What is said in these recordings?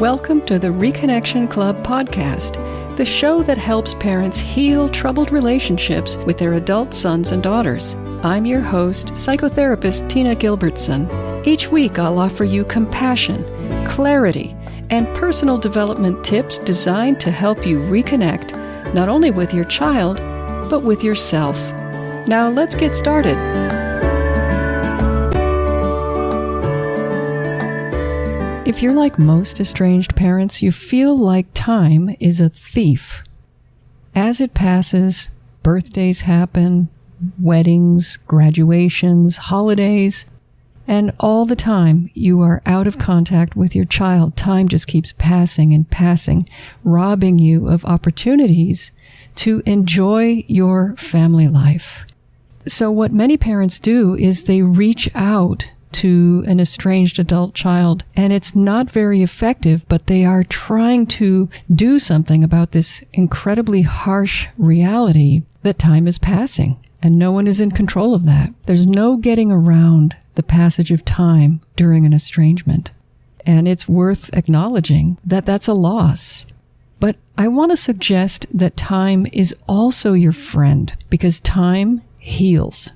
Welcome to the Reconnection Club podcast, the show that helps parents heal troubled relationships with their adult sons and daughters. I'm your host, psychotherapist Tina Gilbertson. Each week I'll offer you compassion, clarity, and personal development tips designed to help you reconnect not only with your child, but with yourself. Now let's get started. If you're like most estranged parents, you feel like time is a thief. As it passes, birthdays happen, weddings, graduations, holidays, and all the time you are out of contact with your child. Time just keeps passing and passing, robbing you of opportunities to enjoy your family life. So what many parents do is they reach out to an estranged adult child, and it's not very effective, but they are trying to do something about this incredibly harsh reality that time is passing, and no one is in control of that. There's no getting around the passage of time during an estrangement, and it's worth acknowledging that that's a loss. But I want to suggest that time is also your friend, because time heals.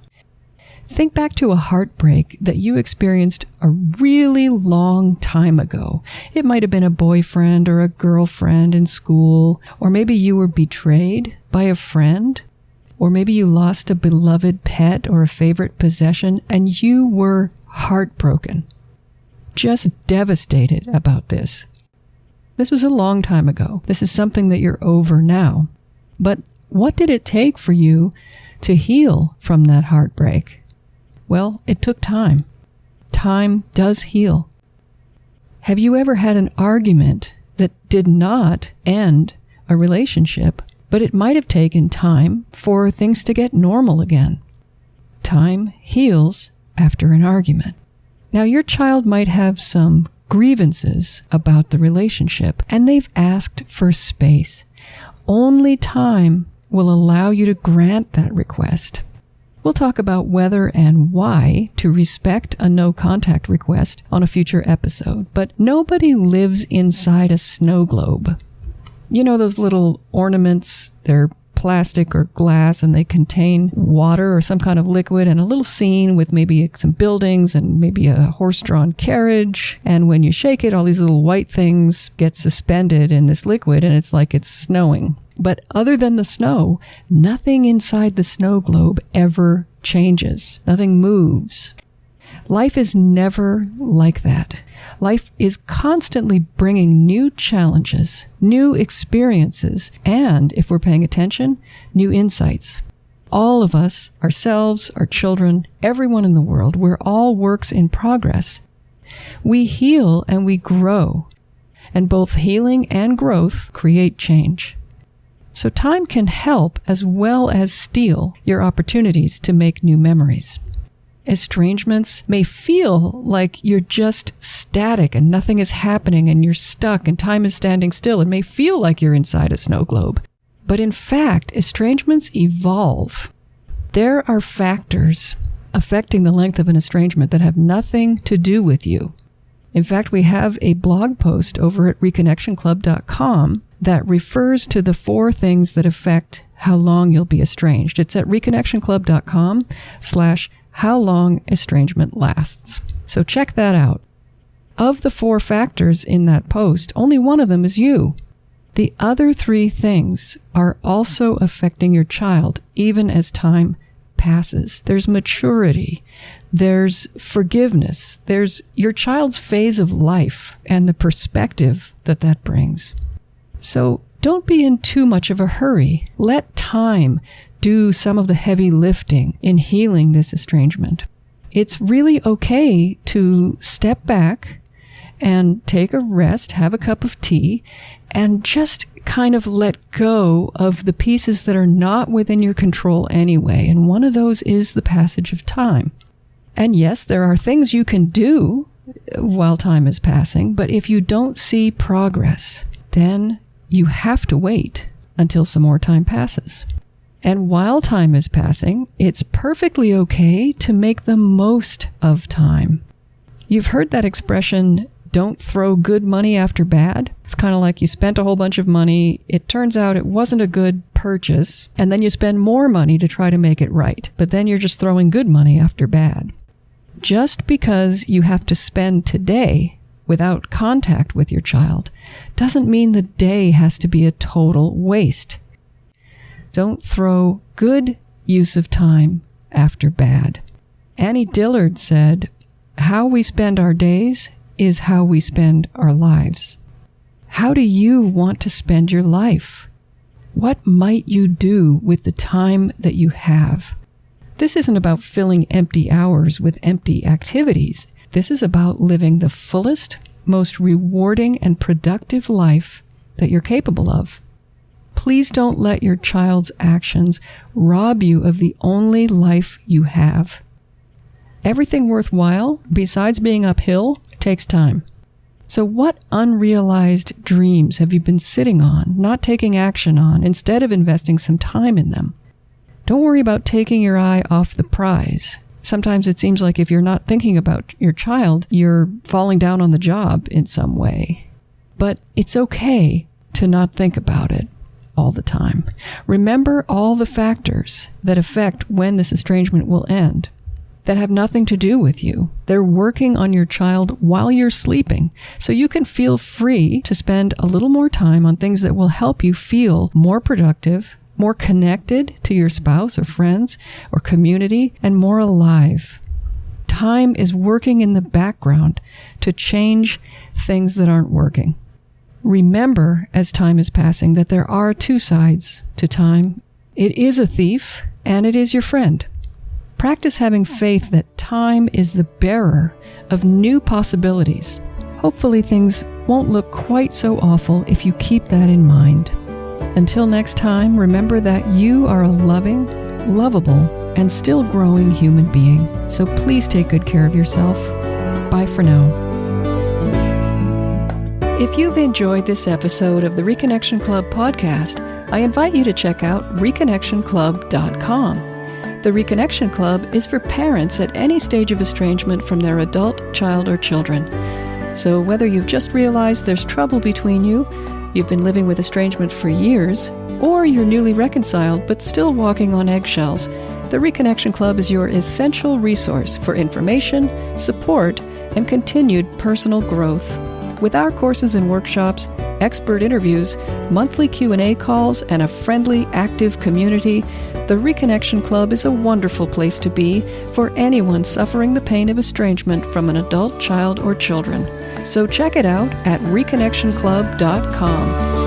Think back to a heartbreak that you experienced a really long time ago. It might have been a boyfriend or a girlfriend in school, or maybe you were betrayed by a friend, or maybe you lost a beloved pet or a favorite possession, and you were heartbroken, just devastated about this. This was a long time ago. This is something that you're over now. But what did it take for you to heal from that heartbreak? Well, it took time. Time does heal. Have you ever had an argument that did not end a relationship, but it might have taken time for things to get normal again? Time heals after an argument. Now, your child might have some grievances about the relationship, and they've asked for space. Only time will allow you to grant that request. We'll talk about whether and why to respect a no-contact request on a future episode, but nobody lives inside a snow globe. You know those little ornaments? They're plastic or glass, and they contain water or some kind of liquid and a little scene with maybe some buildings and maybe a horse-drawn carriage. And when you shake it, all these little white things get suspended in this liquid, and it's like it's snowing. But other than the snow, nothing inside the snow globe ever changes. Nothing moves. Life is never like that. Life is constantly bringing new challenges, new experiences, and, if we're paying attention, new insights. All of us, ourselves, our children, everyone in the world, we're all works in progress. We heal and we grow, and both healing and growth create change. So time can help as well as steal your opportunities to make new memories. Estrangements may feel like you're just static and nothing is happening and you're stuck and time is standing still. It may feel like you're inside a snow globe. But in fact, estrangements evolve. There are factors affecting the length of an estrangement that have nothing to do with you. In fact, we have a blog post over at reconnectionclub.com that refers to the 4 things that affect how long you'll be estranged. It's at reconnectionclub.com/how long estrangement lasts. So check that out. Of the 4 factors in that post, only one of them is you. The other 3 things are also affecting your child, even as time passes. There's maturity. There's forgiveness. There's your child's phase of life and the perspective that that brings. So don't be in too much of a hurry. Let time do some of the heavy lifting in healing this estrangement. It's really okay to step back and take a rest, have a cup of tea, and just kind of let go of the pieces that are not within your control anyway. And one of those is the passage of time. And yes, there are things you can do while time is passing, but if you don't see progress, then you have to wait until some more time passes. And while time is passing, it's perfectly okay to make the most of time. You've heard that expression, don't throw good money after bad. It's kind of like you spent a whole bunch of money. It turns out it wasn't a good purchase, and then you spend more money to try to make it right. But then you're just throwing good money after bad. Just because you have to spend today without contact with your child doesn't mean the day has to be a total waste. Don't throw good use of time after bad. Annie Dillard said, "How we spend our days is how we spend our lives." How do you want to spend your life? What might you do with the time that you have? This isn't about filling empty hours with empty activities. This is about living the fullest, most rewarding and productive life that you're capable of. Please don't let your child's actions rob you of the only life you have. Everything worthwhile, besides being uphill, takes time. So what unrealized dreams have you been sitting on, not taking action on, instead of investing some time in them? Don't worry about taking your eye off the prize. Sometimes it seems like if you're not thinking about your child, you're falling down on the job in some way. But it's okay to not think about it all the time. Remember all the factors that affect when this estrangement will end, that have nothing to do with you. They're working on your child while you're sleeping, so you can feel free to spend a little more time on things that will help you feel more productive, more connected to your spouse or friends or community, and more alive. Time is working in the background to change things that aren't working. Remember, as time is passing, that there are two sides to time. It is a thief, and it is your friend. Practice having faith that time is the bearer of new possibilities. Hopefully things won't look quite so awful if you keep that in mind. Until next time, remember that you are a loving, lovable, and still growing human being. So please take good care of yourself. Bye for now. If you've enjoyed this episode of the Reconnection Club podcast, I invite you to check out reconnectionclub.com. The Reconnection Club is for parents at any stage of estrangement from their adult, child, or children. So whether you've just realized there's trouble between you, you've been living with estrangement for years, or you're newly reconciled but still walking on eggshells, the Reconnection Club is your essential resource for information, support, and continued personal growth. With our courses and workshops, expert interviews, monthly Q&A calls, and a friendly, active community, the Reconnection Club is a wonderful place to be for anyone suffering the pain of estrangement from an adult, child, or children. So check it out at reconnectionclub.com.